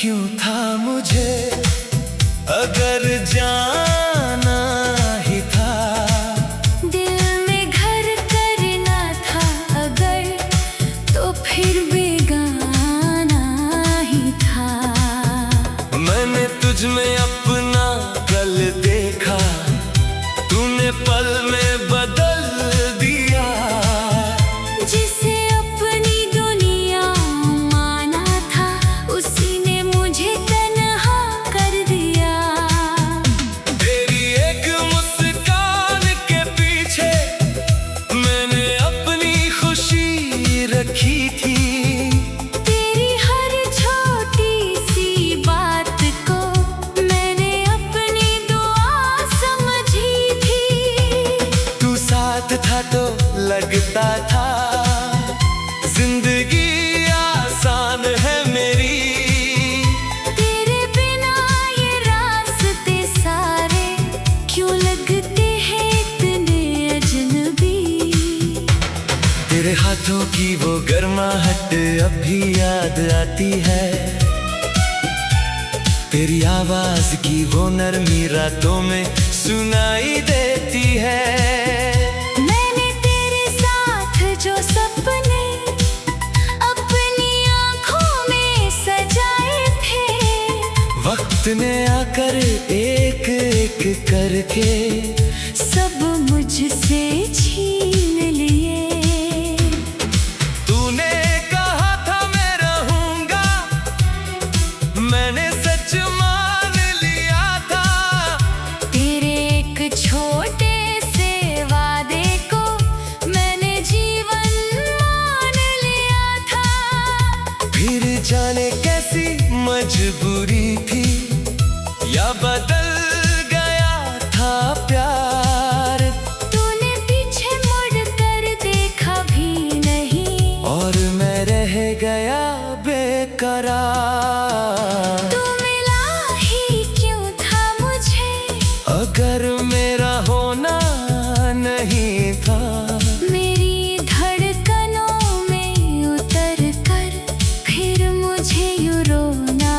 क्यों था मुझे अगर जाना ही था। दिल में घर करना था अगर तो फिर बेगाना ही था। मैंने तुझ में अपना कल देखा, तूने पल में बदल दिया। जिसे अपनी दुनिया माना था उसी ने मुझे तन्हा कर दिया। तेरी एक मुस्कान के पीछे मैंने अपनी खुशी रखी थी। तेरी हर छोटी सी बात को मैंने अपनी दुआ समझी थी। तू साथ था तो लगता था जिंदगी आसान है मेरी। तेरे बिना ये रास्ते सारे क्यों लगते हैं इतने अजनबी। तेरे हाथों की वो गर्माहट अब भी याद आती है। तेरी आवाज की वो नरमी रातों में सुनाई देती है। मैंने तेरे साथ जो सपने अपनी आँखों में सजाए थे, वक्त ने आकर एक एक करके सब मुझसे छीन लिए। तूने कहा था मैं रहूंगा, मैंने सच मान लिया था। तेरे एक छोटे से वादे को मैंने जीवन मान लिया था। फिर जाने कैसी मजबूरी थी या बदल गया था प्यार। तूने पीछे मुड़ कर देखा भी नहीं और मैं रह गया बेकरार। तू मिला ही क्यों था मुझे अगर मेरा होना नहीं था। मेरी धड़कनों में उतर कर फिर मुझे यूं रोना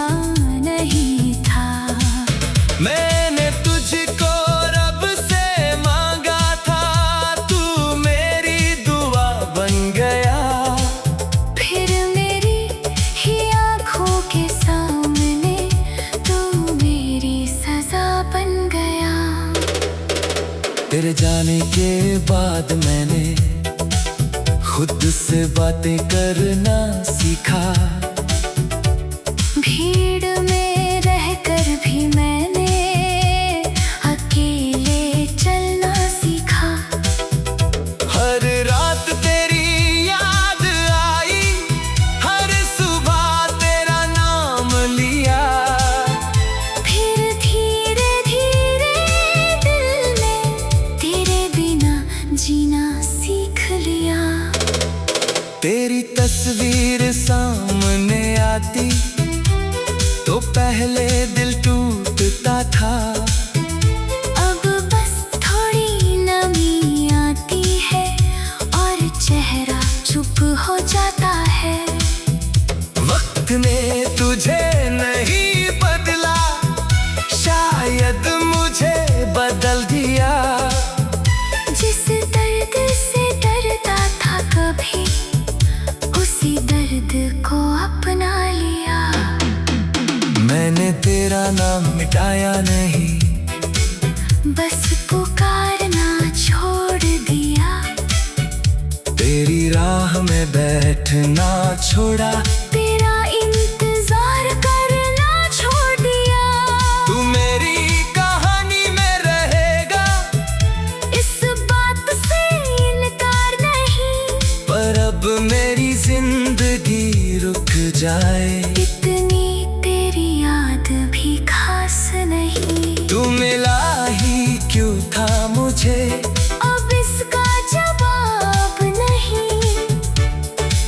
नहीं था। मैंने तुझको रब से मांगा था, तू मेरी दुआ बन गया। फिर मेरी ही आँखों के सामने तू मेरी सजा बन गया। तेरे जाने के बाद मैंने खुद से बातें करना सीखा। भीड़ में रहकर भी मैंने अकेले चलना सीखा। हर रात तेरी याद आई, हर सुबह तेरा नाम लिया। फिर धीरे धीरे दिल में तेरे बिना जीना सीख लिया। तेरी तस्वीर सामने आती तो पहले दिल टूटता था। अब बस थोड़ी नमी आती है और चेहरा चुप हो जाता है। वक्त ने तुझे नहीं बदला, शायद मुझे बदल दिया। जिस दर्द से डरता था कभी उसी दर्द को अपना लिया। मैंने तेरा नाम मिटाया नहीं, बस पुकारना छोड़ दिया। तेरी राह में बैठना छोड़ा। तेरा इंतजार करना छोड़ दिया। तू मेरी कहानी में रहेगा, इस बात से इनकार नहीं। पर अब मेरी जिंदगी रुक जाए। इतनी तेरी याद भी खास नहीं। तू मिला ही क्यों था मुझे अब इसका जवाब नहीं।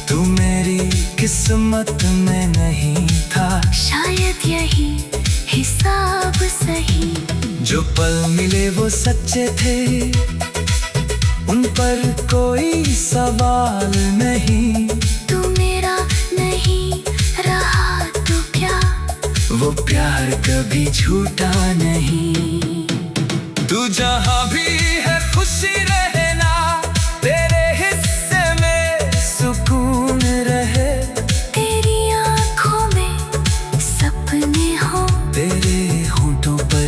तू मेरी किस्मत में नहीं था। शायद यही हिसाब सही। जो पल मिले वो सच्चे थे, उन पर कोई सवाल नहीं। तू मेरा नहीं रहा तो क्या प्यार कभी झूठा नहीं। तू जहाँ भी है खुशी रहना, तेरे हिस्से में सुकून रहे। तेरी आंखों में सपने हो, तेरे होठों पर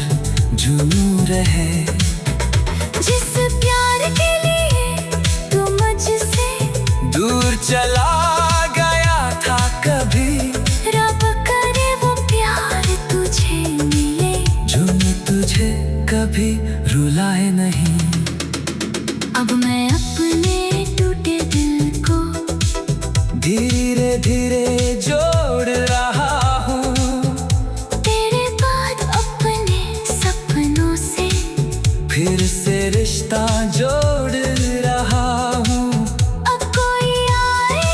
जुनून रहे। जिस प्यार के लिए तू मुझसे दूर चला गया था कभी, रब करे वो प्यार तुझे मिले, जो तुझे कभी रुलाए नहीं। अब मैं अपने टूटे दिल को धीरे धीरे जोड़ रहा हूँ, तेरे बाद अपने सपनों से फिर से रिश्ता जोड़ रहा हूँ। अब कोई आए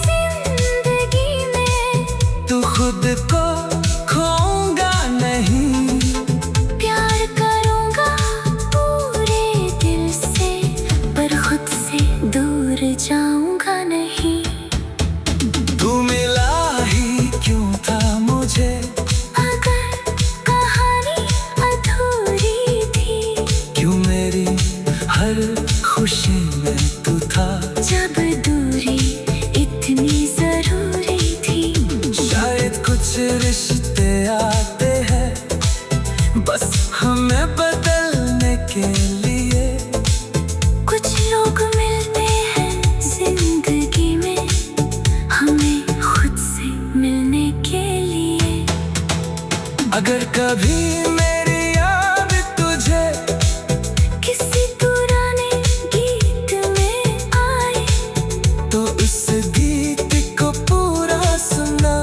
जिंदगी में तू खुद को खोऊंगा नहीं, प्यार करूंगा पूरे दिल से, पर खुद से दूर जाऊंगा नहीं। तू मिला ही क्यों था मुझे, अगर कहानी अधूरी थी, क्यों मेरी हर खुशी में तू था। जब दूरी इतनी जरूरी थी। शायद कुछ रिश्ते आते हैं बस हमें बदलने के लिए, कुछ लोग मिलते हैं जिंदगी में हमें खुद से मिलने के लिए। अगर कभी मेरी याद तुझे किसी पुराने गीत में आए, तो उस गीत को पूरा सुना,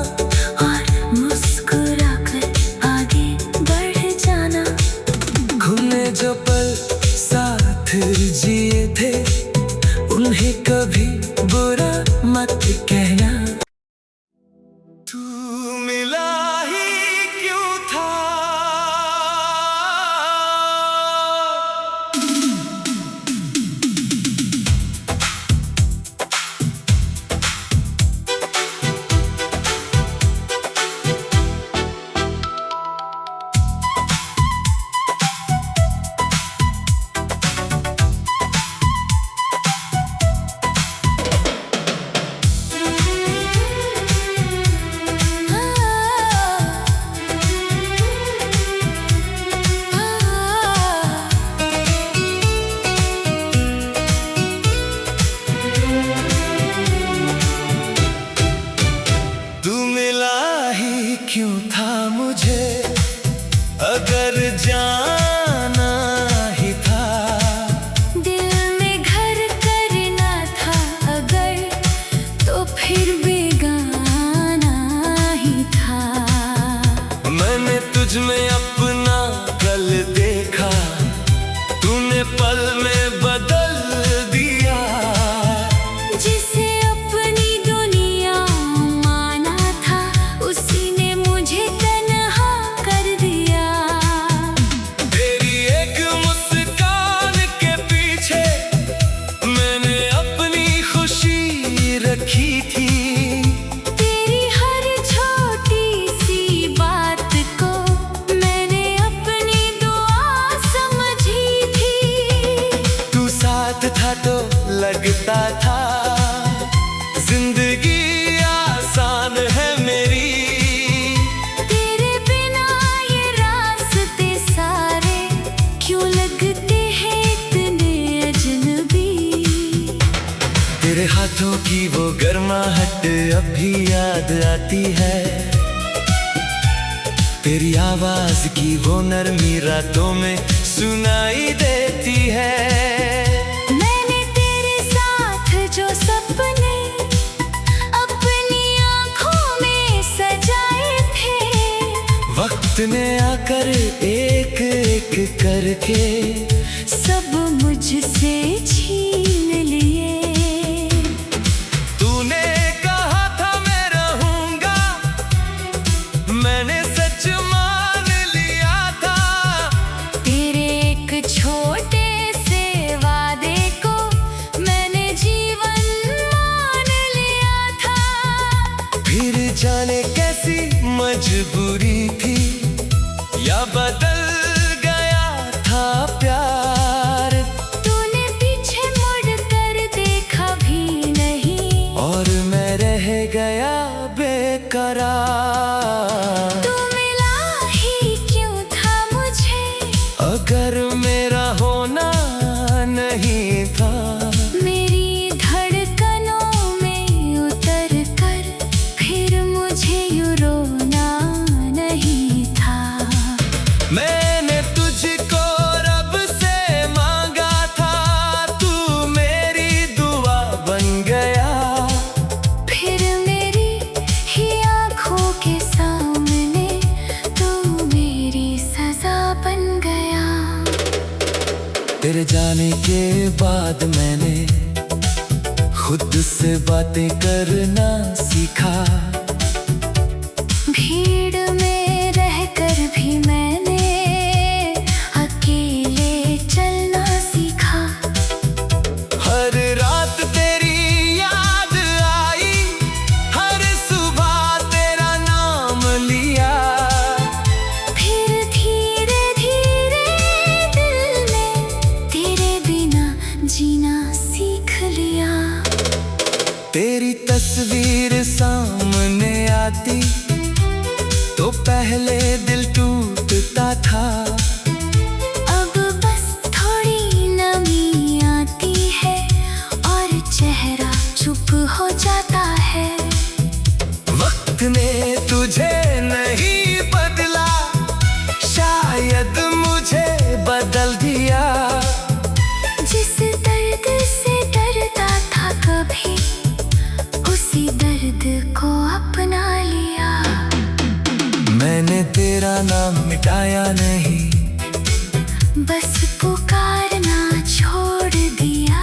और मुस्कुरा कर आगे बढ़ जाना। हमने जो पल साथ जिए थे, उन्हें कभी बुरा मत कहना। तू मिला ही क्यों था। तू मिला ही क्यों था मुझे, अगर जाना ही था। दिल में घर करना था अगर, तो फिर बेगाना ही था। मैंने तुझ में अपना कल देखा, तूने पल में बदल दिया। जिसे अपनी दुनिया माना था, उसी ने मुझे तन्हा कर दिया। तेरी एक मुस्कान के पीछे मैंने अपनी खुशी रखी थी। तेरी हर छोटी सी बात को मैंने अपनी दुआ समझी थी। तू साथ था तो लगता था जिंदगी आसान है मेरी। तेरे बिना ये रास्ते सारे क्यों लगते हैं इतने अजनबी। तेरे हाथों की वो गर्माहट अब भी याद आती है, तेरी आवाज की वो नरमी रातों में सुनाई देती है। मैंने तेरे साथ जो सपने अपनी आंखों में सजाए थे, वक्त ने आकर एक एक करके सब मुझसे छीन लिए। तूने कहा था मैं रहूंगा, मैंने सच मान लिया था। तेरे एक छोटे से वादे को मैंने जीवन मान लिया था। फिर जाने कैसी मजबूरी थी, बदल गया था प्यार। तूने पीछे मुड़ कर देखा भी नहीं, और मैं रह गया बेकरार। तू मिला ही क्यों था मुझे, अगर मेरा होना नहीं था, मेरी धड़कनों में उतर कर फिर मुझे यूं रोना नहीं था। मैंने तुझको रब से मांगा था, तू मेरी दुआ बन गया। फिर मेरी ही आँखों के सामने तू मेरी सजा बन गया। तेरे जाने के बाद मैंने खुद से बातें करना सीखा। भीड़ में रहकर भी मैंने अकेले चलना सीखा। हर रात तेरी याद आई, हर सुबह तेरा नाम लिया। फिर धीरे धीरे दिल में तेरे बिना जीना सीख लिया। तेरी तस्वीर सामने आती तो पहले दिल टूटता था। अब बस थोड़ी नमी आती है और चेहरा चुप हो जाता है। वक्त ने तुझे नहीं बदला, शायद मुझे बदल दिया। जिस दर्द से डरता था कभी, उसी दर्द को अपना लिया। मैंने तेरा नाम मिटाया नहीं, बस पुकारना छोड़ दिया।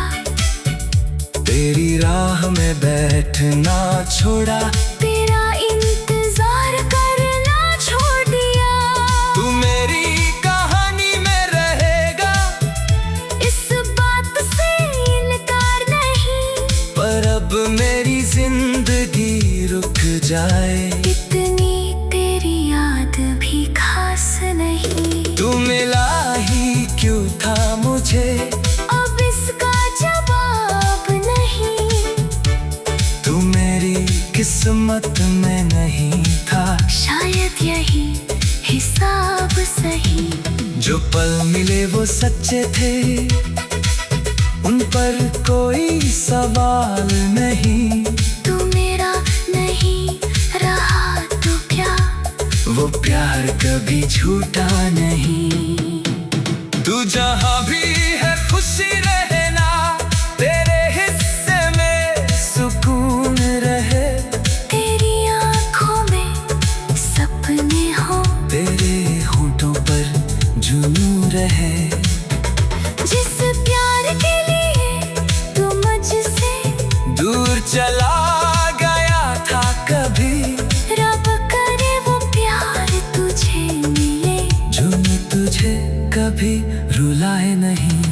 तेरी राह में बैठना छोड़ा, तेरा इंतजार करना छोड़ दिया। तू मेरी कहानी में रहेगा, इस बात से इनकार नहीं, पर अब मेरी जिंदगी रुक जाए। इतनी तेरी याद भी खास नहीं। तू मिला ही क्यों था मुझे, अब इसका जवाब नहीं। तू मेरी किस्मत में नहीं था। शायद यही हिसाब सही। जो पल मिले वो सच्चे थे, उन पर कोई सवाल नहीं। तू मेरा नहीं रहा तो क्या, वो प्यार कभी झूठा नहीं। तू जहाँ भी है खुशी रहना, तेरे हिस्से में सुकून रहे। तेरी आँखों में सपने हो, तेरे होठों पर जुनून रहे। जिस प्यार के लिए तू मुझसे दूर चला गया था कभी, रब करे वो प्यार तुझे मिले। जो मैं तुझे कभी रुलाए नहीं।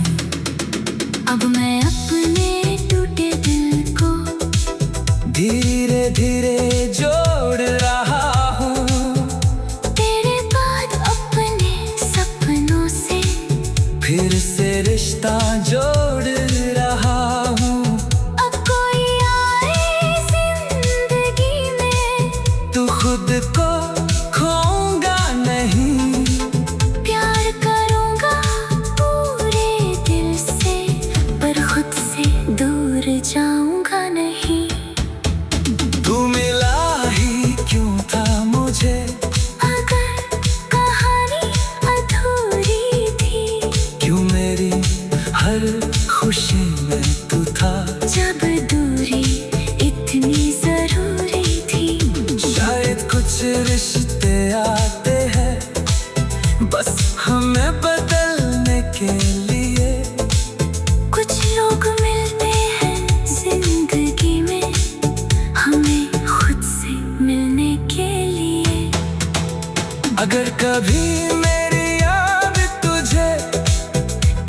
अब मैं अपने टूटे दिल को धीरे धीरे जोड़ रहा हूँ, तेरे बाद अपने सपनों से फिर से रिश्ता जोड़ रहा हूँ। अब कोई आए जिंदगी में, तू खुद को खोऊंगा नहीं, प्यार करूँगा पूरे दिल से, पर खुद से दूर जाऊँगा नहीं। तू मिला ही क्यों था मुझे, अगर कहानी अधूरी थी, क्यों मेरी हर खुशी में तू था। जब दूरी इतनी जरूरी थी। शायद कुछ रिश्ते आते हैं बस हमें बदलने के लिए। कुछ लोग मिलते हैं जिंदगी में, हमें खुद से मिलने के लिए। अगर कभी मेरी याद तुझे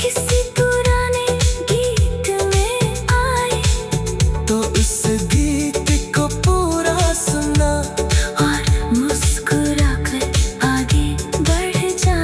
किसी पुराने गीत में आए, तो इस गीत को पूरा सुना, और मुस्कुरा कर आगे बढ़ जा।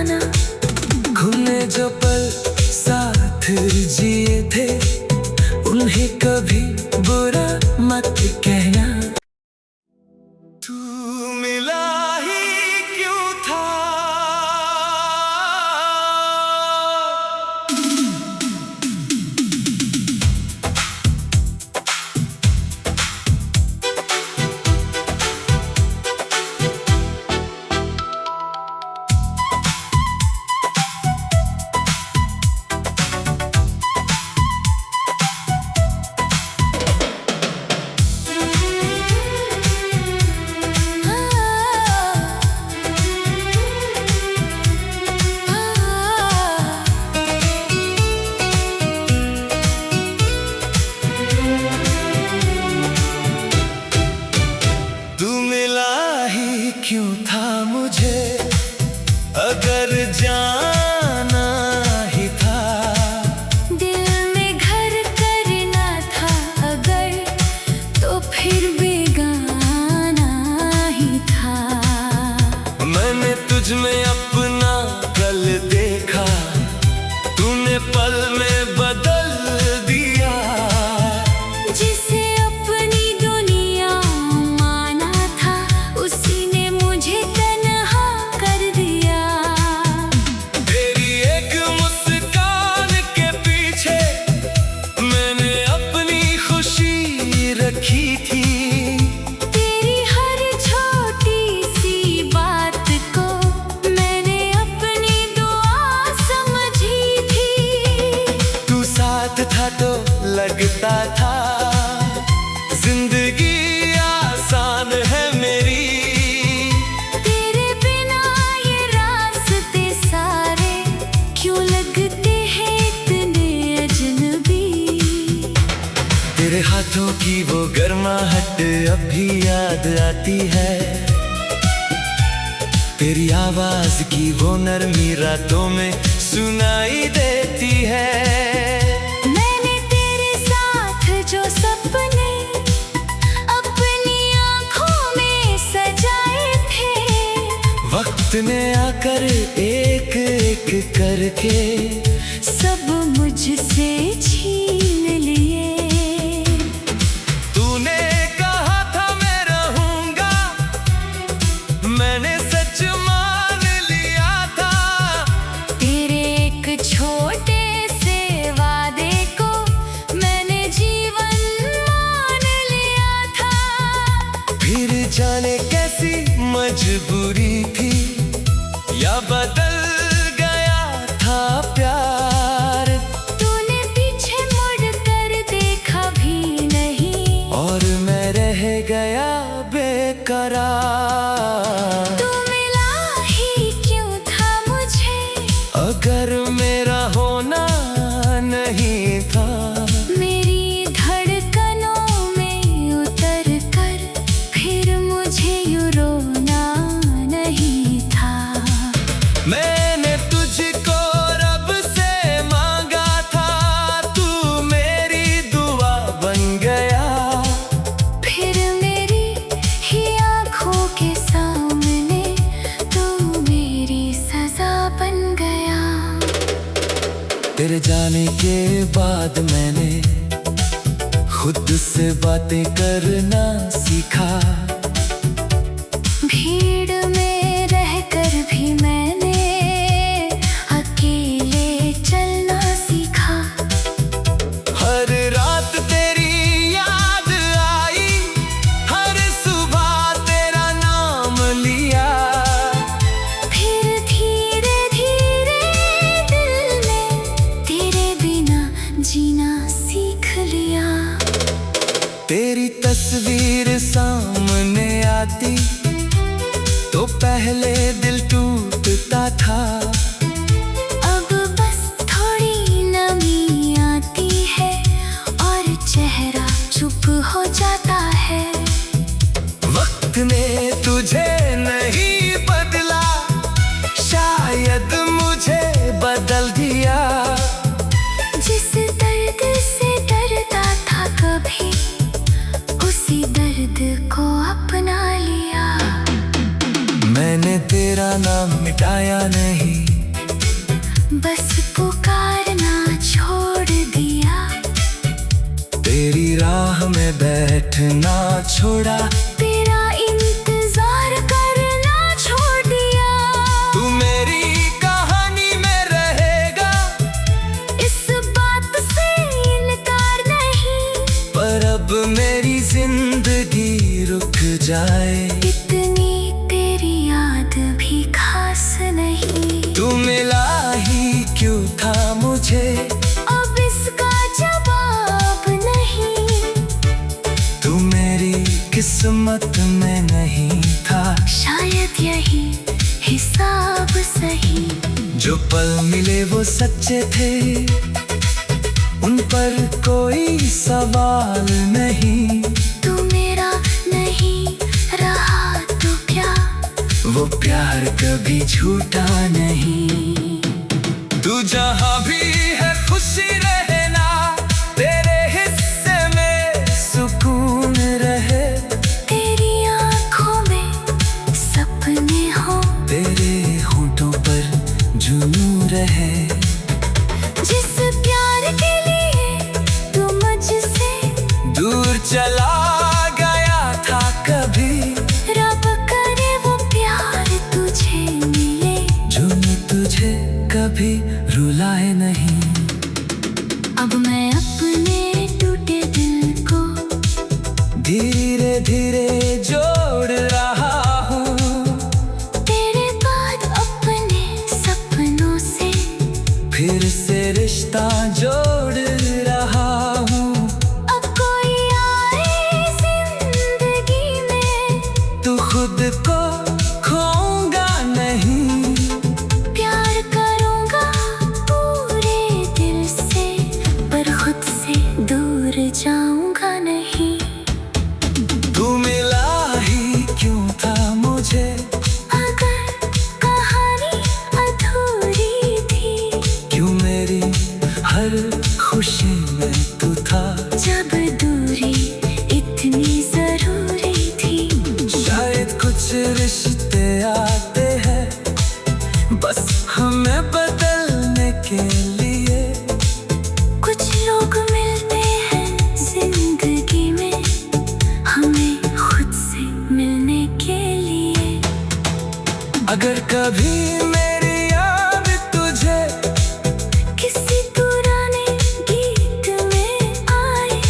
क्यों था मुझे अगर जाना ही था। दिल में घर करना था अगर तो फिर बेगाना ही था। मैंने तुझ में अपना कल देखा, तूने पल में बदल दिया। जिसे अपनी दुनिया माना था उसी ने मुझे तन्हा कर दिया। तेरी एक मुस्कान के पीछे मैंने अपनी खुशी रखी थी। तेरी हर छोटी सी बात को मैंने अपनी दुआ समझी थी। तू साथ था तो लगता था जिंदगी आसान है मेरी। तेरे बिना ये रास्ते सारे क्यों लगते हैं इतने अजनबी। तेरे हाथों की वो गर्माहट अब भी याद आती है। तेरी आवाज की वो नरमी रातों में सुनाई देती है। मैंने तेरे साथ जो सपने अपनी आँखों में सजाए थे, वक्त ने आकर एक एक करके सब मुझसे छीन लिए। तूने कहा था मैं रहूंगा, मैंने सच मान लिया था। तेरे एक छोटे से वादे को मैंने जीवन मान लिया था। फिर जाने कैसी मजबूरी थी या बदल गया था प्यार। तूने पीछे मुड़ कर देखा भी नहीं और मैं रह गया बेकरार। तू मिला ही क्यों था मुझे अगर मेरा होना नहीं था। मेरी धड़कनों में उतर कर फिर मुझे यूं रोना नहीं था। मैंने तुझको रब से मांगा था, तू मेरी दुआ बन गया। फिर मेरी ही आँखों के सामने तू मेरी सजा बन गया। तेरे जाने के बाद मैंने खुद से बातें करना सीखा। भीड़ में रहकर भी मैंने अकेले चलना सीखा। हर रात तेरी याद आई, हर सुबह तेरा नाम लिया। फिर धीरे धीरे दिल ने तेरे बिना जीना सीख लिया। तेरी तस्वीर सामने आती तो पहले दिल टूटता था। अब बस थोड़ी नमी आती है और चेहरा चुप हो जाता है। वक्त ने तुझे नहीं बदला, शायद मुझे बदल दिया। जिस दर्द से डरता था कभी उसी दर्द को अपना लिया। मैंने तेरा नाम मिटाया नहीं, बस पुकारना छोड़ दिया। तेरी राह में बैठना छोड़ा। तेरा इंतजार करना छोड़ दिया। तू मेरी कहानी में रहेगा, इस बात से इनकार नहीं। पर अब मेरी जिंदगी रुक जाए। इतनी तेरी याद भी खास नहीं। तू मिला ही क्यों था मुझे अब इसका जवाब नहीं। तू मेरी किस्मत में नहीं था। शायद यही हिसाब सही। जो पल मिले वो सच्चे थे, उन पर कोई सवाल नहीं। तू मेरा नहीं रहा तो क्या वो प्यार कभी झूठा नहीं। तू जहाँ भी है खुशी रहना, तेरे हिस्से में सुकून रहे। तेरी आंखों में सपने हो, तेरे होठों पर जुनून रहे। जिस प्यार के लिए तू मुझसे दूर चला गया था कभी, रब करे वो प्यार तुझे मिले, जो न तुझे कभी रुलाए नहीं। अब मैं अपने टूटे दिल को धीरे धीरे जोड़ रहा हूँ, तेरे बाद अपने सपनों से फिर से रिश्ता जोड़ रहा हूँ। अब कोई आए जिंदगी में तू खुद को खोऊंगा नहीं, प्यार करूंगा पूरे दिल से, पर खुद से दूर जाऊंगा नहीं। तू मिला ही क्यों था मुझे, अगर कहानी अधूरी थी, क्यों मेरी हर खुशी में तू था, जब दूरी इतनी जरूरी थी। शायद कुछ रिश्ते आते हैं बस हमें बदलने के लिए। कुछ लोग मिलते हैं जिंदगी में, हमें खुद से मिलने के लिए। अगर कभी मेरी याद तुझे किसी पुराने गीत में आए,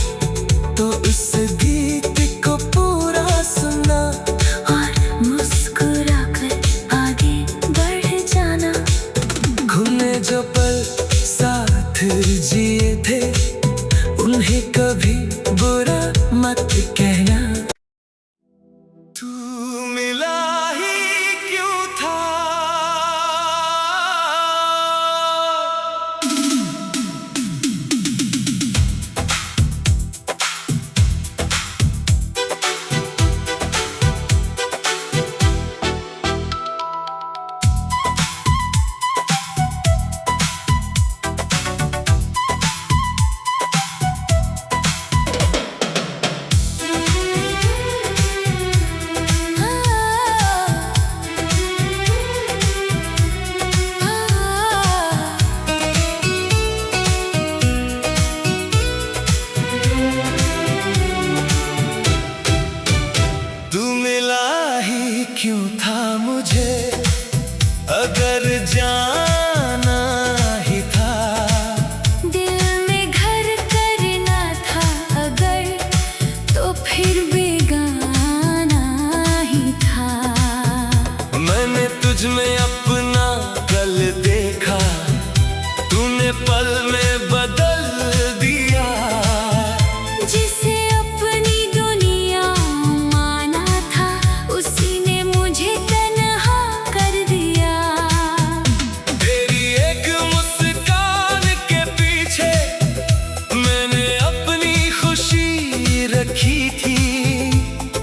तो उस गीत को पूरा सुना, और मुस्कुरा कर आगे बढ़ जाना। हमने जो पल साथ जिए थे, उन्हें कभी बुरा मत कहना। तू मिला ही क्यों था, तू मिला ही क्यों था मुझे, अगर जाना ही था। दिल में घर करना था अगर, तो फिर बेगाना ही था। मैंने तुझ में अपना कल देखा, तूने पल में बदल दिया। जिसे अपनी दुनिया माना था, उसी ने मुझे तन्हा कर दिया। तेरी एक मुस्कान के पीछे मैंने अपनी खुशी रखी थी।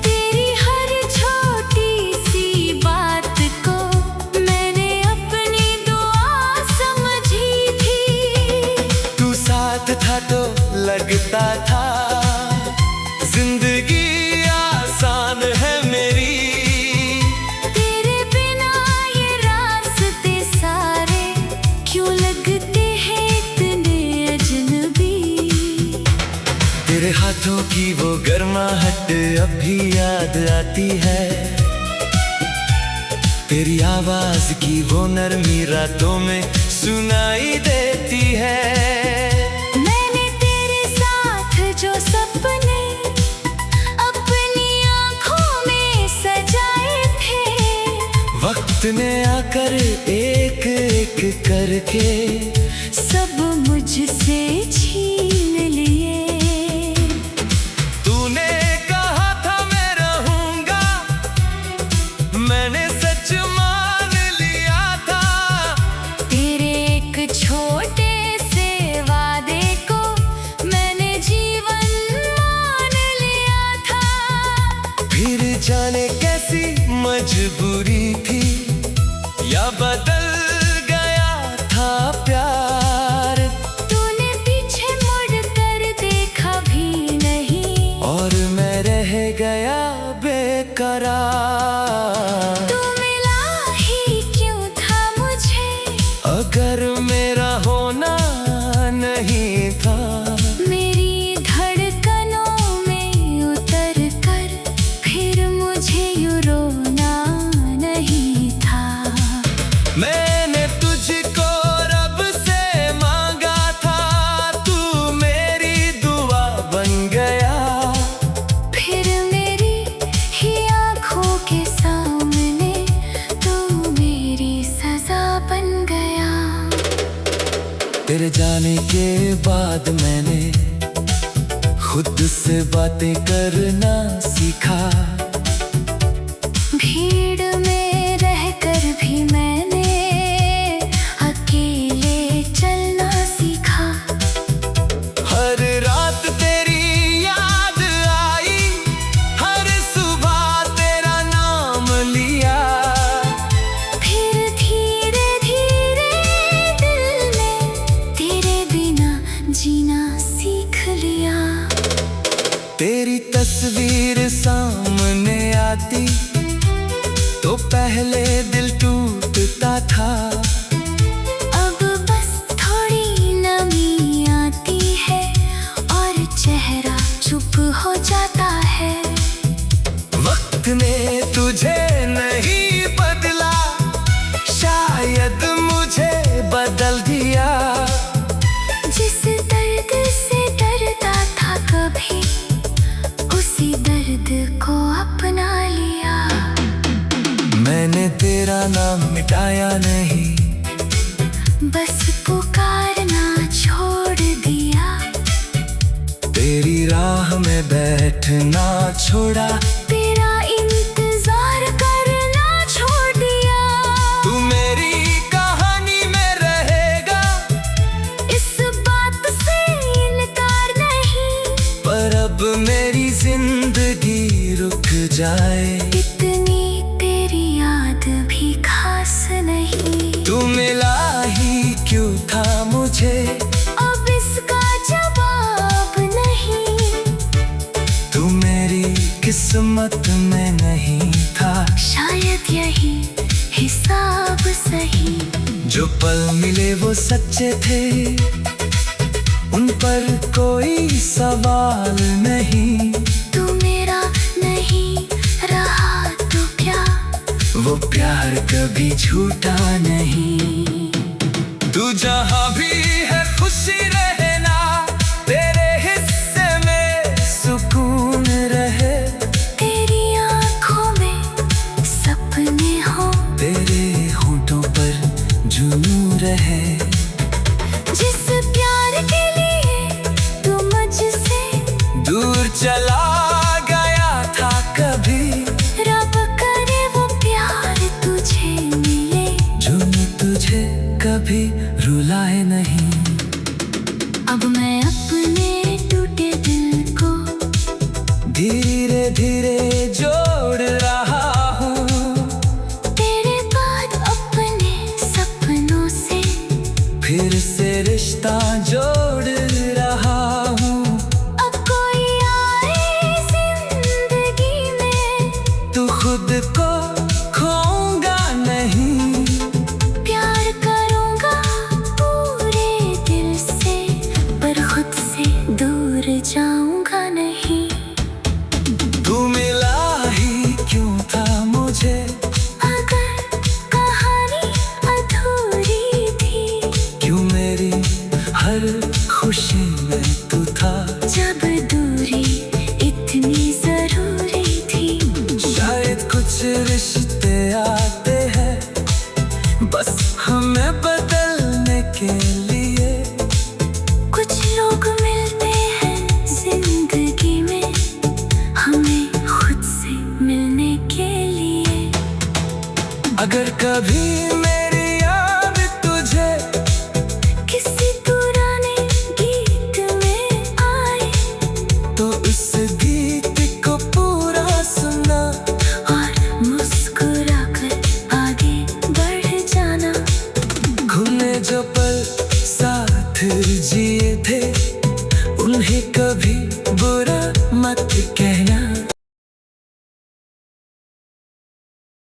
तेरी हर छोटी सी बात को मैंने अपनी दुआ समझी थी। तू साथ था तो लगता था जिंदगी आसान है मेरी। तेरे बिना ये रास्ते सारे क्यों लगते हैं इतने अजनबी। तेरे हाथों की वो गर्माहट अब भी याद आती है, तेरी आवाज की वो नरमी रातों में सुनाई देती है। मैंने तेरे साथ जो सपने अपनी आंखों में सजाए थे, वक्त ने आकर एक एक करके सब मुझसे छीन लिए। तूने कहा था मैं रहूंगा, मैंने सच मान लिया था। तेरे एक छोटे से वादे को मैंने जीवन मान लिया था। फिर जाने कैसी मजबूरी थी, तेरे जाने के बाद मैंने खुद से बातें करना सीखा। भीड़ में रहकर भी मैंने अकेले चलना सीखा। हर रात तेरी याद आई, हर सुबह तेरा नाम लिया। फिर धीरे धीरे दिल में तेरे बिना जीना सीख लिया। तेरी तस्वीर सामने आती तो पहले दिल टूटता था। अब बस थोड़ी नमी आती है और चेहरा चुप हो जाता है। वक्त ने तुझे नहीं बदला, शायद मुझे बदल दिया। जिस दर्द से डरता था कभी, उसी दर्द को अपना लिया। मैंने तेरा नाम मिटाया नहीं, बस पुकारना छोड़ दिया। तेरी राह में बैठना छोड़ा, तेरा इंतजार करना छोड़ दिया। तू मेरी कहानी में रहेगा, इस बात से इनकार नहीं। पर अब मेरी जिंदगी रुक जाए। इतनी तेरी याद भी खास नहीं। तू मिला ही क्यों था मुझे, अब इसका जवाब नहीं। तू मेरी किस्मत में नहीं था। शायद यही हिसाब सही। जो पल मिले वो सच्चे थे, उन पर कोई सवाल नहीं। तू मेरा नहीं रहा तो क्या, वो प्यार कभी झूठा नहीं। तू जहाँ भी है खुशी रहना, तेरे हिस्से में सुकून रहे। तेरी आंखों में सपने हो, तेरे होठों पर जुनून रहे। जिस प्यार के लिए तू मुझसे दूर चला गया था कभी, रब करे वो प्यार तुझे मिले। जुनून तुझे कभी रुलाए नहीं। अब मैं अपने टूटे दिल को धीरे धीरे जोड़ रहा हूँ, तेरे बाद अपने सपनों से फिर से रिश्ता जोड़ रहा हूँ। अब कोई आए जिंदगी में, तू खुद को खोऊंगा नहीं। प्यार करूंगा पूरे दिल से, पर खुद से दूर जाऊंगा नहीं। तू मिला ही क्यों था मुझे, अगर कहानी अधूरी थी, क्यों मेरी हर खुशी में तू था। जब दूरी इतनी जरूरी थी। शायद कुछ रिश्ते आते हैं बस हमें बदलने के लिए। कुछ लोग मिलते हैं जिंदगी में, हमें खुद से मिलने के लिए। अगर कभी